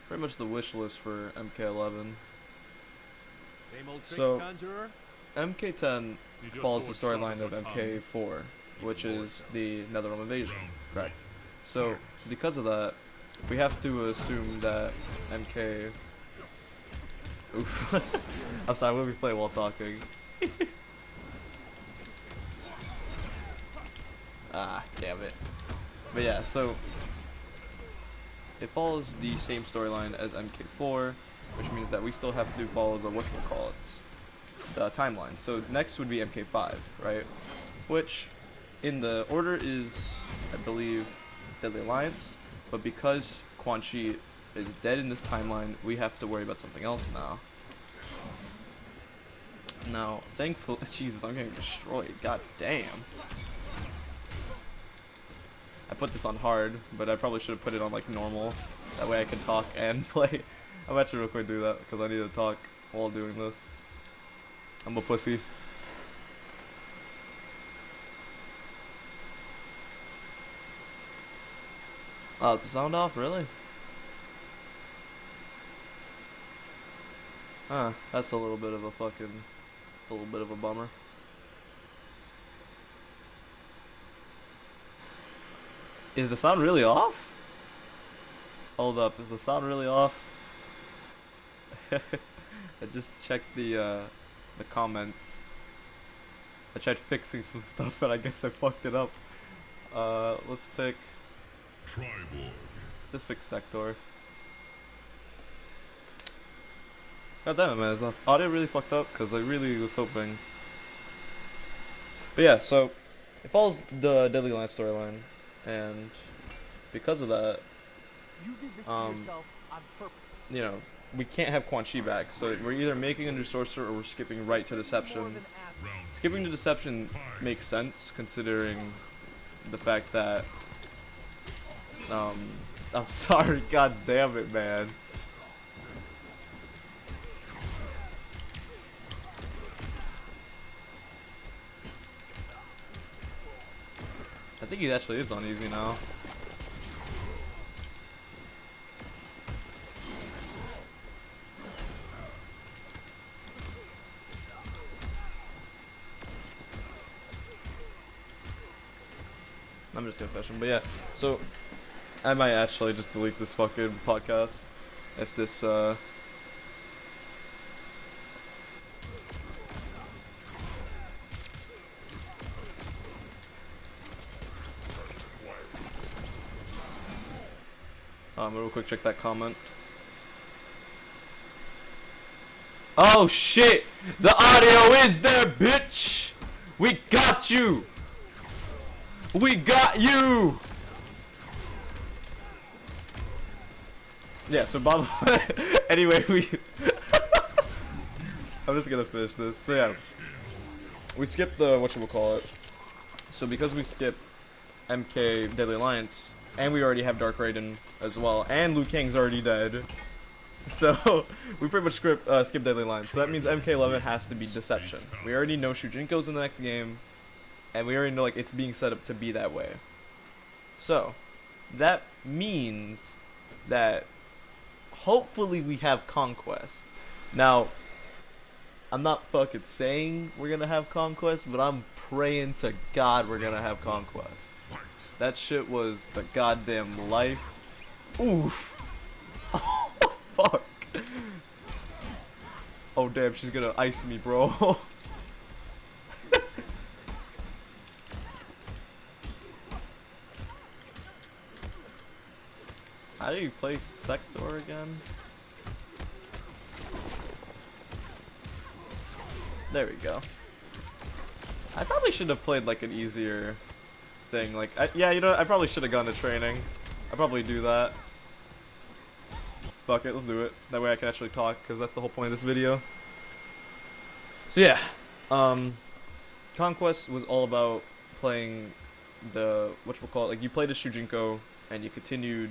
pretty much the wish list for MK11. Same old tricks, So conjurer? MK10 Your follows the sword shot storyline us of our tongue. MK4, which is the Netherrealm invasion, Round correct? one. So Fight. because of that, we have to assume that MK. Oof. I'm sorry, what do we play while talking? Ah, damn it. But yeah, so it follows the same storyline as MK4, which means that we still have to follow the whatchamacallits, the timeline. So next would be MK5, right? Which, in the order is, I believe, Deadly Alliance, but because Quan Chi is dead in this timeline, we have to worry about something else now. Now, thankfully, Jesus, I'm getting destroyed. God damn. I put this on hard, but I probably should have put it on like normal. That way I can talk and play. I'm actually real quick do that because I need to talk while doing this. I'm a pussy. Oh, is the sound off? Really? Huh, that's a little bit of a fucking... It's a little bit of a bummer. Is the sound really off? Hold up, is the sound really off? I just checked the comments. I tried fixing some stuff, but I guess I fucked it up. Let's pick... Triborg. Let's pick Sector. God damn it, man, is the audio really fucked up? Because I really was hoping. But yeah, so it follows the Deadly Alliance storyline, and because of that, You did this to yourself on purpose. you know, we can't have Quan Chi back. So we're either making a new sorcerer or we're skipping right to Deception. Round Skipping to Deception five. makes sense considering the fact that I'm sorry, god damn it, man. I think he actually is on easy now. I'm just gonna fish him, but yeah. So I might actually just delete this fucking podcast if this real quick check that comment. Oh shit! The audio is there, bitch! We got you! We got you! Yeah, so Bob anyway, I'm just gonna finish this. So yeah. We skipped the whatchamacallit. So because we skipped MK Deadly Alliance, and we already have Dark Raiden as well, and Liu Kang's already dead. So we pretty much skip Deadly Alliance. So that means MK11 has to be Deception. We already know Shujinko's in the next game, and we already know like it's being set up to be that way. So that means that hopefully we have Conquest. Now, I'm not fucking saying we're gonna have Conquest, but I'm praying to God we're gonna have Conquest. That shit was the goddamn life. Oof. Oh, fuck. Oh, damn, she's gonna ice me, bro. How do you play Sector again? There we go. I probably should have played like an easier thing. Like, yeah, you know, I probably should have gone to training. I'll probably do that. Fuck it, let's do it. That way I can actually talk, because that's the whole point of this video. So yeah, Conquest was all about playing the, whatchamacallit, like you played as Shujinko, and you continued,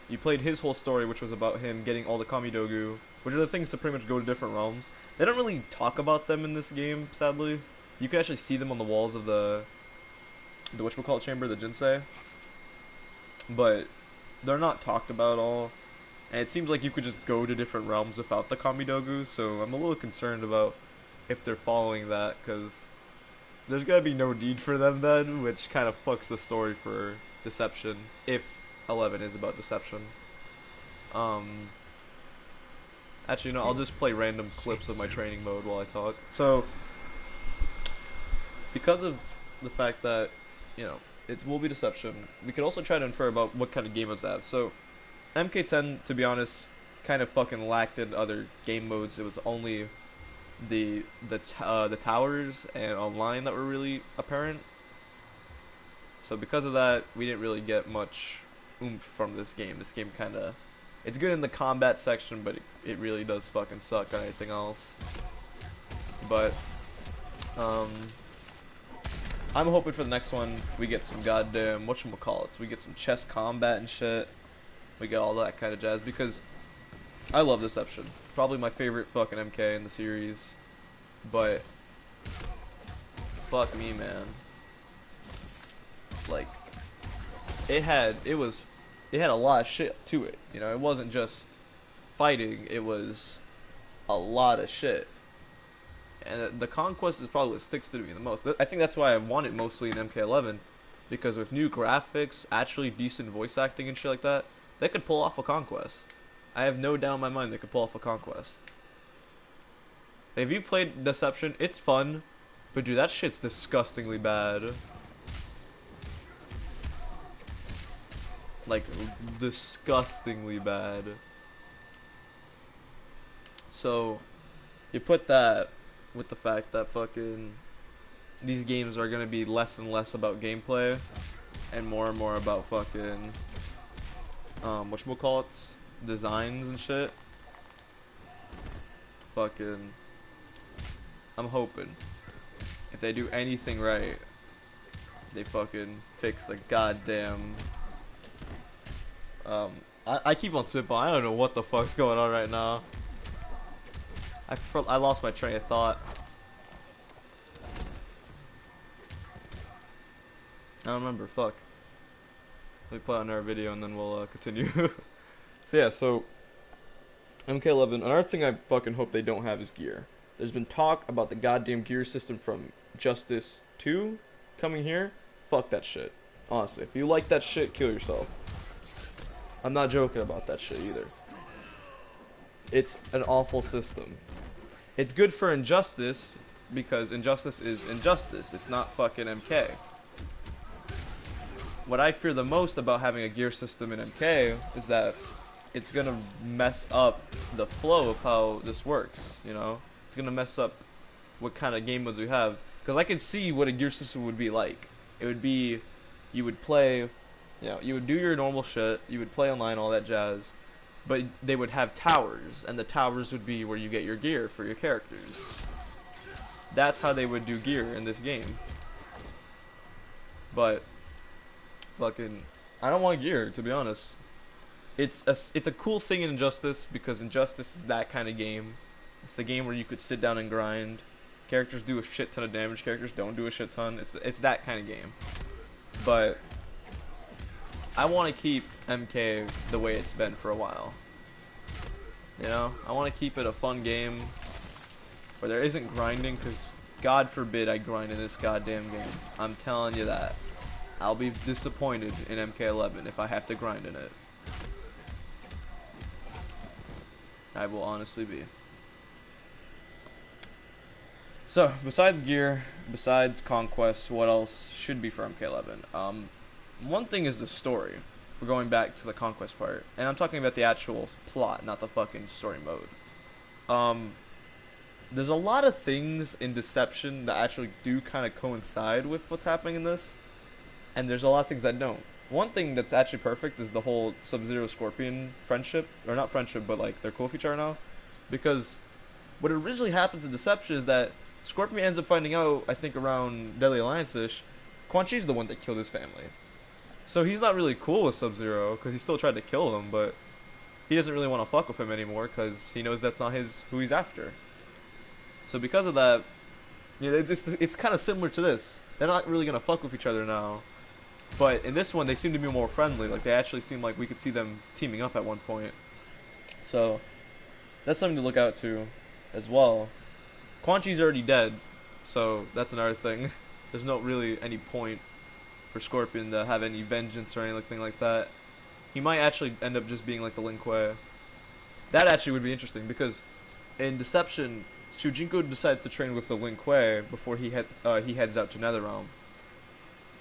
you played his whole story, which was about him getting all the Kamidogu, which are the things to pretty much go to different realms. They don't really talk about them in this game, sadly. You can actually see them on the walls of the whatchamacallit chamber, the Jinsei. But they're not talked about at all. And it seems like you could just go to different realms without the Kamidogu, so I'm a little concerned about if they're following that, because there's gonna be no need for them then, which kind of fucks the story for Deception, if 11 is about Deception. Actually, no, I'll just play random clips of my training mode while I talk. So, because of the fact that, you know, it will be Deception, we could also try to infer about what kind of game was that. So, MK10, to be honest, kind of fucking lacked in other game modes. It was only the towers and online that were really apparent. So because of that, we didn't really get much oomph from this game. This game kind of, it's good in the combat section, but it really does fucking suck on anything else. But I'm hoping for the next one we get some goddamn whatchamacallits. We get some chess combat and shit. We get all that kind of jazz, because I love Deception. Probably my favorite fucking MK in the series. But fuck me, man. Like, it had a lot of shit to it. You know, it wasn't just fighting, it was a lot of shit. And the conquest is probably what sticks to me the most. I think that's why I want it mostly in MK11, because with new graphics, actually decent voice acting and shit like that, they could pull off a conquest. I have no doubt in my mind they could pull off a conquest. If you played Deception, it's fun, but dude, that shit's disgustingly bad. Like, disgustingly bad. So, you put that with the fact that fucking these games are gonna be less and less about gameplay and more about fucking whatchamacallits, designs and shit. Fucking, I'm hoping if they do anything right, they fucking fix the goddamn I keep on spitballing. I don't know what the fuck's going on right now. I lost my train of thought. I don't remember. Fuck. Let me play on our video and then we'll continue. So yeah, so MK11. Another thing I fucking hope they don't have is gear. There's been talk about the goddamn gear system from Justice 2 coming here. Fuck that shit. Honestly, if you like that shit, kill yourself. I'm not joking about that shit either. It's an awful system. It's good for Injustice, because Injustice is Injustice. It's not fucking MK. What I fear the most about having a gear system in MK is that it's gonna mess up the flow of how this works, you know? It's gonna mess up what kind of game modes we have. Because I can see what a gear system would be like. It would be, you would play, you know, you would do your normal shit, you would play online, all that jazz, but they would have towers, and the towers would be where you get your gear for your characters. That's how they would do gear in this game. But fucking, I don't want gear, to be honest. It's a cool thing in Injustice, because Injustice is that kind of game. It's the game where you could sit down and grind. Characters do a shit ton of damage, characters don't do a shit ton. It's that kind of game. But I want to keep MK the way it's been for a while. You know, I want to keep it a fun game where there isn't grinding, because God forbid I grind in this goddamn game. I'm telling you that. I'll be disappointed in MK11 if I have to grind in it. I will honestly be. So, besides gear, besides conquest, what else should be for MK11? One thing is the story. We're going back to the conquest part, and I'm talking about the actual plot, not the fucking story mode. There's a lot of things in Deception that actually do kind of coincide with what's happening in this, and there's a lot of things that don't. One thing that's actually perfect is the whole Sub-Zero Scorpion friendship, or not friendship, but like they're cool with each other now, because what originally happens in Deception is that Scorpion ends up finding out, I think around Deadly Alliance-ish, Quan Chi's the one that killed his family. So he's not really cool with Sub-Zero, because he still tried to kill him, but he doesn't really want to fuck with him anymore, because he knows that's not who he's after. So because of that, you know, it's kind of similar to this. They're not really going to fuck with each other now. But in this one, they seem to be more friendly. Like, they actually seem like we could see them teaming up at one point. So that's something to look out to as well. Quan Chi's already dead, so that's another thing. There's no really any point for Scorpion to have any vengeance or anything like that. He might actually end up just being like the Lin Kuei. That actually would be interesting because in Deception, Shujinko decides to train with the Lin Kuei before he heads out to Netherrealm.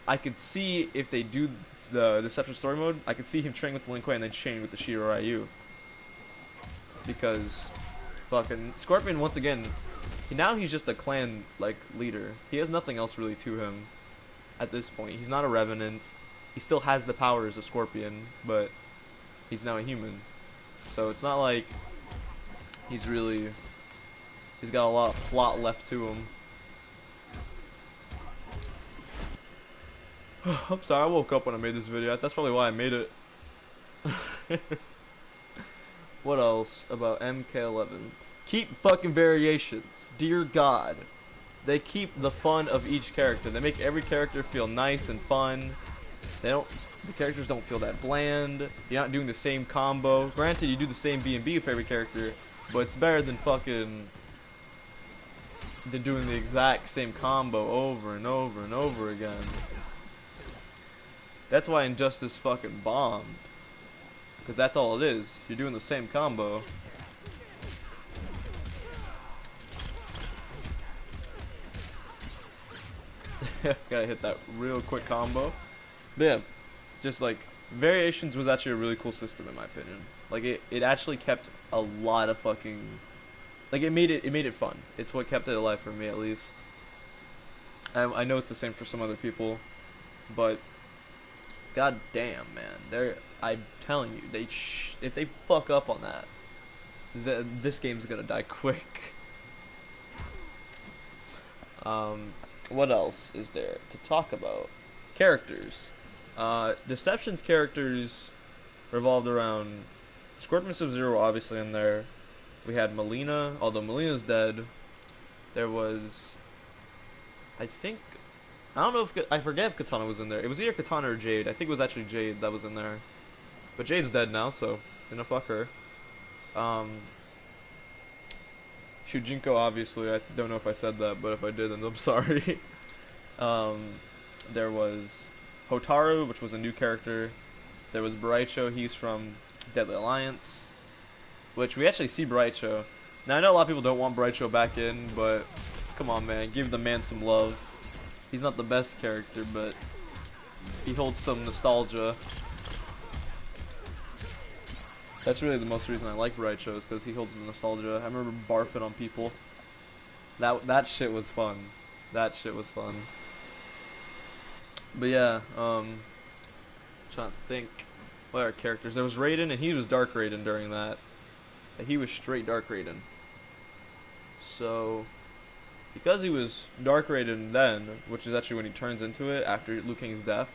I could see if they do the Deception story mode, I could see him training with the Lin Kuei and then training with the Shiro Ryu. Because fucking Scorpion, once again, now he's just a clan like leader. He has nothing else really to him at this point. He's not a revenant. He still has the powers of Scorpion, but he's now a human. So it's not like he's got a lot of plot left to him. I'm sorry, I woke up when I made this video. That's probably why I made it. What else about MK11? Keep fucking variations. Dear God. They keep the fun of each character. They make every character feel nice and fun. The characters don't feel that bland. You're not doing the same combo. Granted, you do the same B&B with every character, but it's better than doing the exact same combo over and over and over again. That's why Injustice fucking bombed. Because that's all it is. You're doing the same combo. Gotta hit that real quick combo. But yeah, just like Variations was actually a really cool system in my opinion. Like it actually kept a lot of fucking, like it made it fun. It's what kept it alive for me at least. I know it's the same for some other people, but god damn, man, I'm telling you, if they fuck up on that, this game's gonna die quick. What else is there to talk about? Characters. Deception's characters revolved around Scorpion Sub-Zero, obviously in there. We had Melina, although Melina's dead. There was, I don't know if, I forget if Katana was in there. It was either Katana or Jade. I think it was actually Jade that was in there. But Jade's dead now, so gonna fuck her. Shujinko, obviously, I don't know if I said that, but if I did, then I'm sorry. There was Hotaru, which was a new character. There was Baraicho, he's from Deadly Alliance, which we actually see Baraicho. Now, I know a lot of people don't want Baraicho back in, but come on, man, give the man some love. He's not the best character, but he holds some nostalgia. That's really the most reason I like Baraicho, is because he holds the nostalgia. I remember barfing on people. That shit was fun. That shit was fun. But yeah, trying to think. What are characters? There was Raiden, and he was Dark Raiden during that. He was straight Dark Raiden. So, because he was Dark Raiden then, which is actually when he turns into it after Liu Kang's death,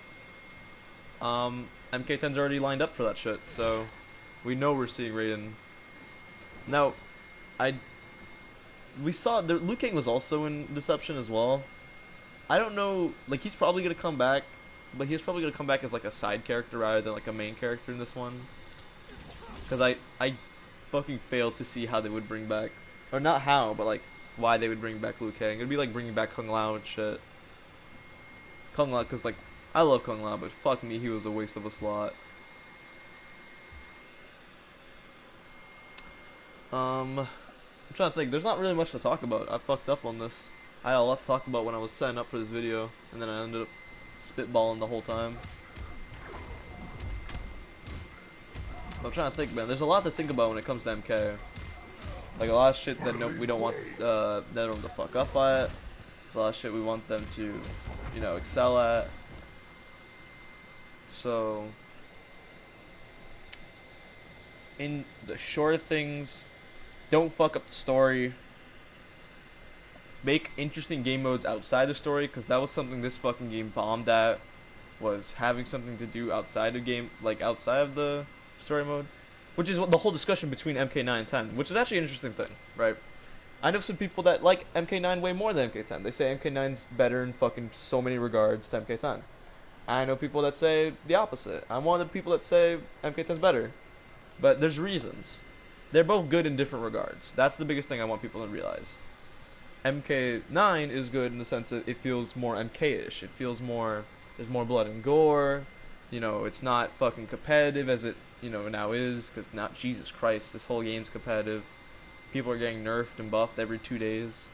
MK10's already lined up for that shit, so we know we're seeing Raiden. Now, we saw Liu Kang was also in Deception as well. I don't know, like he's probably gonna come back, but he's probably gonna come back as like a side character rather than like a main character in this one. Because I fucking failed to see how they would bring back, or not how, but like why they would bring back Liu Kang. It'd be like bringing back Kung Lao and shit. Kung Lao, because like I love Kung Lao, but fuck me, he was a waste of a slot. I'm trying to think. There's not really much to talk about. I fucked up on this. I had a lot to talk about when I was setting up for this video, and then I ended up spitballing the whole time. I'm trying to think, man. There's a lot to think about when it comes to MK. Like a lot of shit that we don't want them to fuck up at. There's a lot of shit we want them to, you know, excel at. So, in the short things, don't fuck up the story. Make interesting game modes outside the story, because that was something this fucking game bombed at, was having something to do outside of game, like outside of the story mode, which is what the whole discussion between MK9 and 10, which is actually an interesting thing, right? I know some people that like MK9 way more than MK10. They say MK9's better in fucking so many regards to MK10. I know people that say the opposite. I'm one of the people that say MK10's better, but there's reasons. They're both good in different regards. That's the biggest thing I want people to realize. MK9 is good in the sense that it feels more MK-ish. It feels more, there's more blood and gore. You know, it's not fucking competitive as it, you know, now is, because now, Jesus Christ, this whole game's competitive. People are getting nerfed and buffed every 2 days.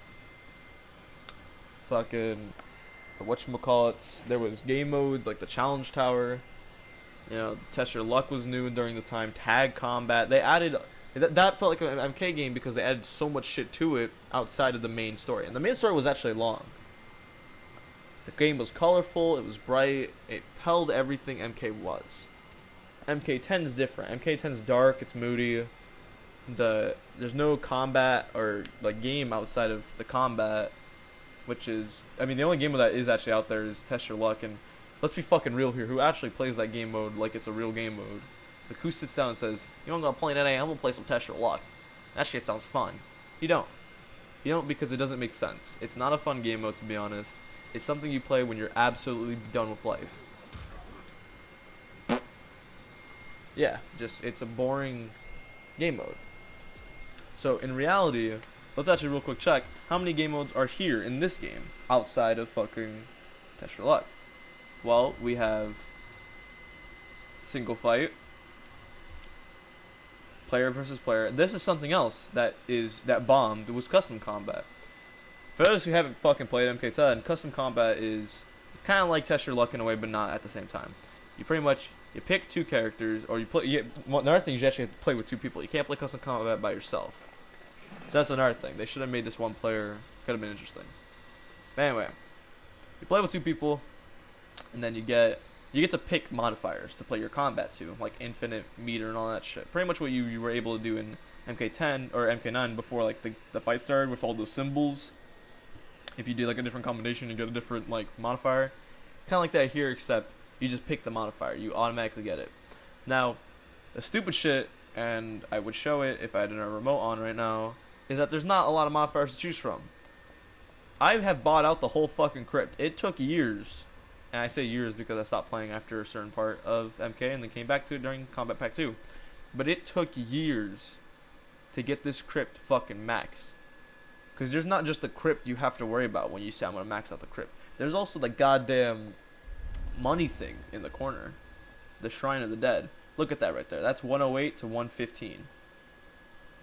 Fucking, whatchamacallits, there was game modes like the challenge tower. You know, test your luck was new during the time. Tag combat, they added, that felt like an MK game because they added so much shit to it outside of the main story. And the main story was actually long. The game was colorful, it was bright, it held everything MK was. MK10 is different. MK10 is dark, it's moody. There's no combat or like game outside of the combat, which is, I mean, the only game that is actually out there is Test Your Luck. And let's be fucking real here. Who actually plays that game mode like it's a real game mode? Like, who sits down and says, "You don't gonna play today? I'm gonna play some Test Your Luck." That shit sounds fun. You don't. You don't, because it doesn't make sense. It's not a fun game mode, to be honest. It's something you play when you're absolutely done with life. Yeah, just, it's a boring game mode. So, in reality, let's actually real quick check how many game modes are here in this game outside of fucking Test Your Luck. Well, we have single fight, player versus player. This is something else that bombed. It was custom combat. For those who haven't fucking played MK10, custom combat is kind of like Test Your Luck in a way, but not at the same time. You pretty much, you pick 2 characters, or you play. Well, another thing is you actually have to play with 2 people. You can't play custom combat by yourself. So that's another thing. They should have made this one player. Could have been interesting. But anyway, you play with 2 people, and then you get to pick modifiers to play your combat to, like infinite meter and all that shit. Pretty much what you were able to do in MK10 or MK9 before like the fight started with all those symbols. If you do like a different combination, you get a different like modifier. Kind of like that here, except you just pick the modifier. You automatically get it. Now, the stupid shit, and I would show it if I had a remote on right now, is that there's not a lot of modifiers to choose from. I have bought out the whole fucking crypt. It took years, and I say years because I stopped playing after a certain part of MK and then came back to it during Combat Pack 2. But it took years to get this crypt fucking maxed. Because there's not just the crypt you have to worry about when you say I'm going to max out the crypt. There's also the goddamn money thing in the corner. The Shrine of the Dead. Look at that right there. That's 108 to 115.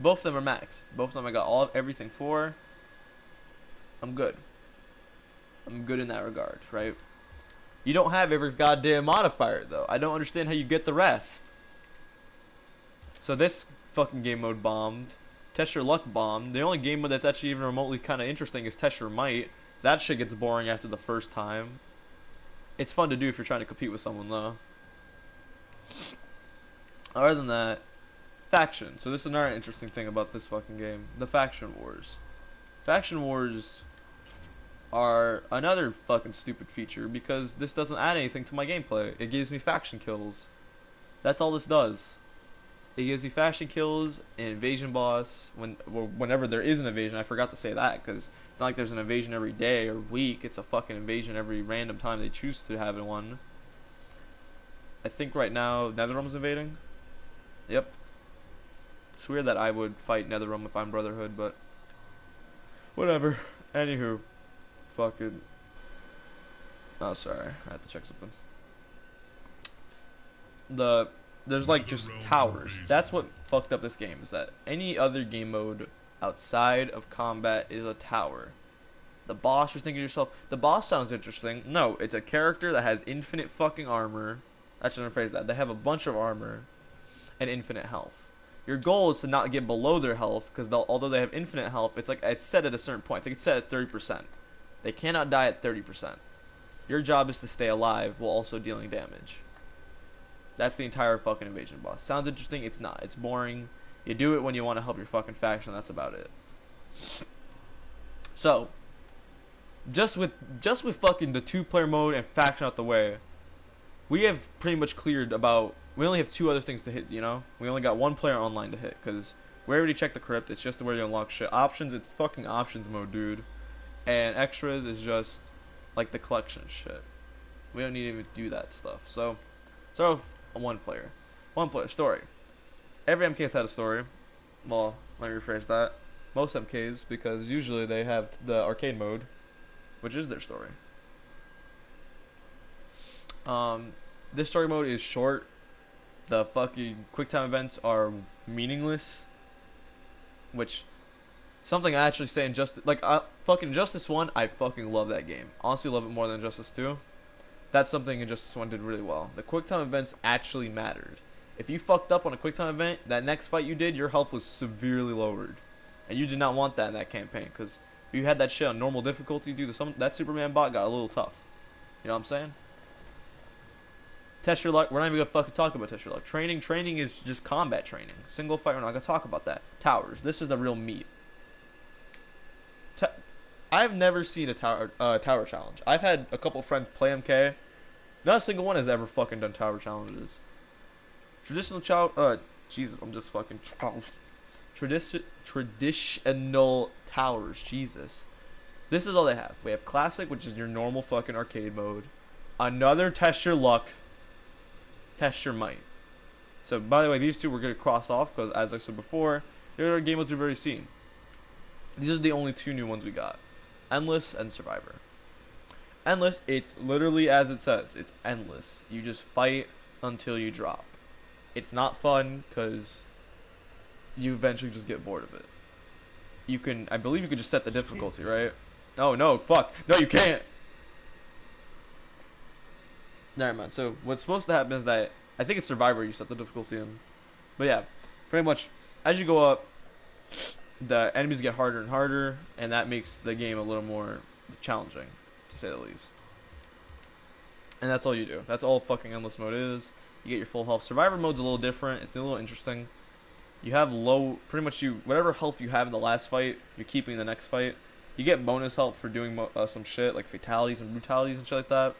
Both of them are maxed. Both of them I got everything for. I'm good. I'm good in that regard, right? You don't have every goddamn modifier, though. I don't understand how you get the rest. So this fucking game mode bombed. Test Your Luck bombed. The only game mode that's actually even remotely kind of interesting is Test Your Might. That shit gets boring after the first time. It's fun to do if you're trying to compete with someone, though. Other than that, faction. So this is another interesting thing about this fucking game. The faction wars. Faction wars are another fucking stupid feature because this doesn't add anything to my gameplay. It gives me faction kills. That's all this does. It gives me faction kills, an invasion boss, whenever there is an invasion. I forgot to say that, because it's not like there's an invasion every day or week. It's a fucking invasion every random time they choose to have one. I think right now NetherRealm's invading. Yep. It's weird that I would fight NetherRealm if I'm Brotherhood, but whatever. Anywho, fucking. Oh, sorry, I had to check something. There's like just towers. That's what fucked up this game, is that any other game mode outside of combat is a tower. The boss, you're thinking to yourself, the boss sounds interesting. No, it's a character that has infinite fucking armor. I shouldn't phrase that. They have a bunch of armor and infinite health. Your goal is to not get below their health, because although they have infinite health, it's set at a certain point. I think it's set at 30%. They cannot die at 30%. Your job is to stay alive while also dealing damage. That's the entire fucking invasion boss. Sounds interesting, it's not. It's boring. You do it when you want to help your fucking faction, that's about it. So, just with fucking the 2-player mode and faction out the way, we have pretty much cleared about, we only have 2 other things to hit, you know? We only got 1 player online to hit, because we already checked the crypt. It's just where you unlock shit. Options, it's fucking options mode, dude. And extras is just like the collection shit. We don't need to even do that stuff. So 1 player story. Every MK's had a story. Well, let me rephrase that. Most MKs, because usually they have the arcade mode, which is their story. Um, this story mode is short. The fucking quick time events are meaningless, which something I actually say in Justice, like fucking Justice 1, I fucking love that game. Honestly, love it more than Justice 2. That's something Injustice 1 did really well. The quick time events actually mattered. If you fucked up on a quick time event, that next fight you did, your health was severely lowered. And you did not want that in that campaign, because if you had that shit on normal difficulty, dude, that Superman bot got a little tough. You know what I'm saying? Test your luck. We're not even gonna fucking talk about test your luck. Training is just combat training. Single fight, we're not gonna talk about that. Towers. This is the real meat. I've never seen a tower challenge. I've had a couple friends play MK. Not a single one has ever fucking done tower challenges. Jesus, I'm just fucking traditional towers. Jesus. This is all they have. We have classic, which is your normal fucking arcade mode. Another test your luck. Test your might. So, by the way, these two we're gonna cross off because, as I said before, they're game modes we've already seen. These are the only two new ones we got. Endless and Survivor. Endless, it's literally as it says. It's endless. You just fight until you drop. It's not fun because you eventually just get bored of it. You can, I believe you can just set the difficulty, right? Oh, no, fuck. No, you can't. Never mind. So, what's supposed to happen is that, I think it's Survivor you set the difficulty in. But yeah, pretty much, as you go up, the enemies get harder and harder, and that makes the game a little more challenging, to say the least. And that's all you do. That's all fucking endless mode is. You get your full health. Survivor mode's a little different. It's a little interesting. You have pretty much whatever health you have in the last fight, you're keeping the next fight. You get bonus health for doing some shit, like fatalities and brutalities and shit like that.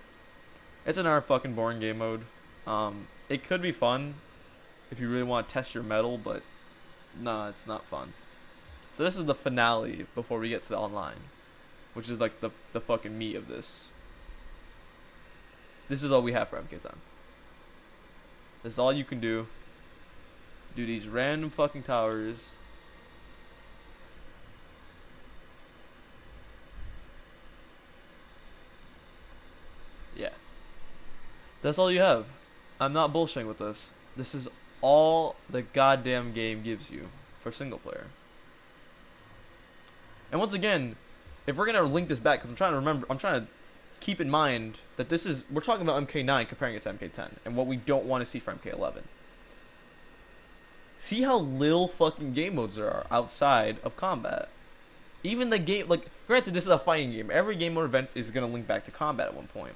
It's another fucking boring game mode. It could be fun if you really want to test your metal, but nah, it's not fun. So this is the finale before we get to the online, which is like the fucking meat of this. This is all we have for MK10. This is all you can do. Do these random fucking towers. Yeah. That's all you have. I'm not bullshitting with this. This is all the goddamn game gives you for single player. And once again, if we're gonna link this back, because I'm trying to keep in mind that we're talking about MK9 comparing it to MK10, and what we don't want to see for MK11. See how little fucking game modes there are outside of combat. Even the game, like, granted, this is a fighting game. Every game mode event is gonna link back to combat at one point.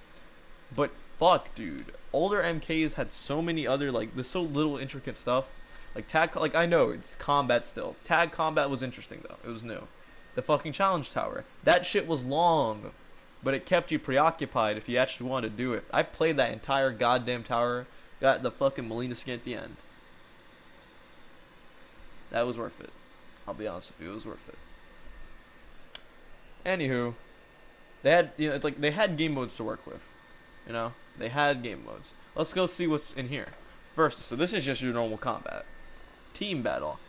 But fuck, dude, older MKs had so many other, like, there's so little intricate stuff. Like like I know it's combat still. Tag combat was interesting though. It was new. The fucking challenge tower. That shit was long, but it kept you preoccupied if you actually wanted to do it. I played that entire goddamn tower, got the fucking Molina skin at the end. That was worth it. I'll be honest with you, it was worth it. Anywho, they had, it's like they had game modes to work with. You know, they had game modes. Let's go see what's in here. First, so this is just your normal combat. Team battle.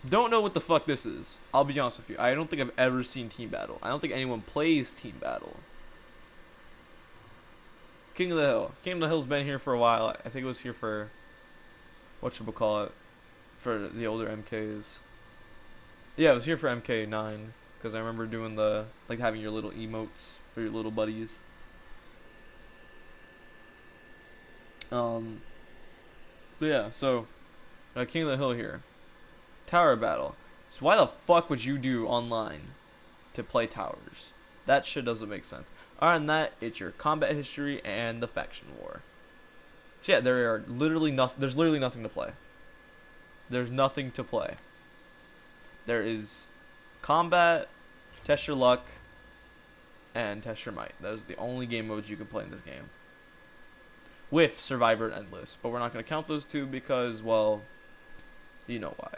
Don't know what the fuck this is. I'll be honest with you. I don't think I've ever seen team battle. I don't think anyone plays team battle. King of the Hill. King of the Hill's been here for a while. I think it was here for, whatchamacallit, for the older MKs. Yeah, it was here for MK9, because I remember doing like having your little emotes for your little buddies. But yeah, so King of the Hill here. Tower battle. So why the fuck would you do online to play towers? That shit doesn't make sense. Other than that, it's your combat history and the faction war. So yeah, there's literally nothing to play. There's nothing to play. There is combat, test your luck, and test your might. Those are the only game modes you can play in this game. With Survivor and Endless. But we're not going to count those two because, well, you know why.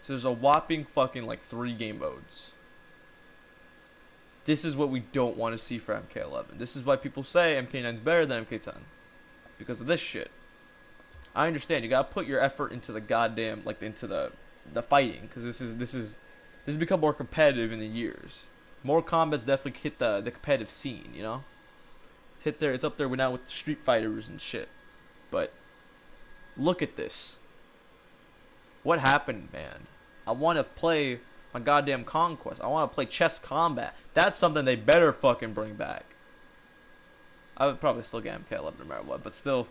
So there's a whopping fucking like 3 game modes. This is what we don't want to see for MK11. This is why people say MK9 is better than MK10. Because of this shit. I understand you gotta put your effort into the goddamn like into the fighting because this has become more competitive in the years. Mortal Kombat's definitely hit the competitive scene, you know. It's up there now with Street Fighters and shit. But look at this. What happened, man? I want to play my goddamn Conquest. I want to play chess combat. That's something they better fucking bring back. I would probably still get MK11 no matter what, but still,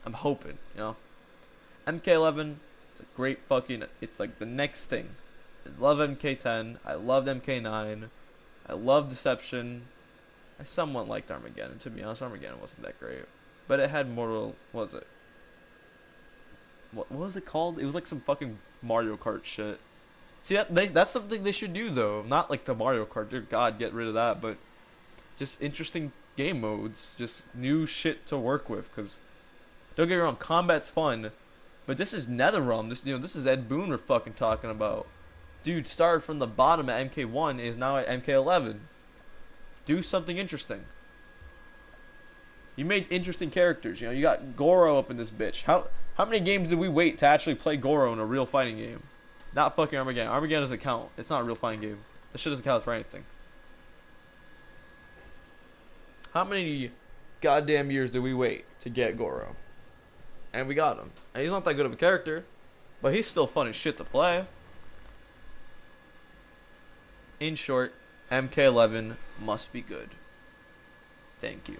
I'm hoping, you know. MK11, it's a great fucking. It's like the next thing. I love MK10. I loved MK9. I love Deception. I somewhat liked Armageddon. To be honest, Armageddon wasn't that great, but it had Mortal. What was it? What was it called? It was like some fucking Mario Kart shit. See that's something they should do though. Not like the Mario Kart. Dear God, get rid of that. But just interesting game modes, just new shit to work with. Cause don't get me wrong, combat's fun, but this is NetherRealm. This is Ed Boon we're fucking talking about. Dude started from the bottom at MK1, is now at MK11. Do something interesting. You made interesting characters. You know, you got Goro up in this bitch. How many games did we wait to actually play Goro in a real fighting game? Not fucking Armageddon. Armageddon doesn't count. It's not a real fighting game. This shit doesn't count for anything. How many goddamn years did we wait to get Goro? And we got him. And he's not that good of a character, but he's still fun as shit to play. In short, MK11 must be good. Thank you.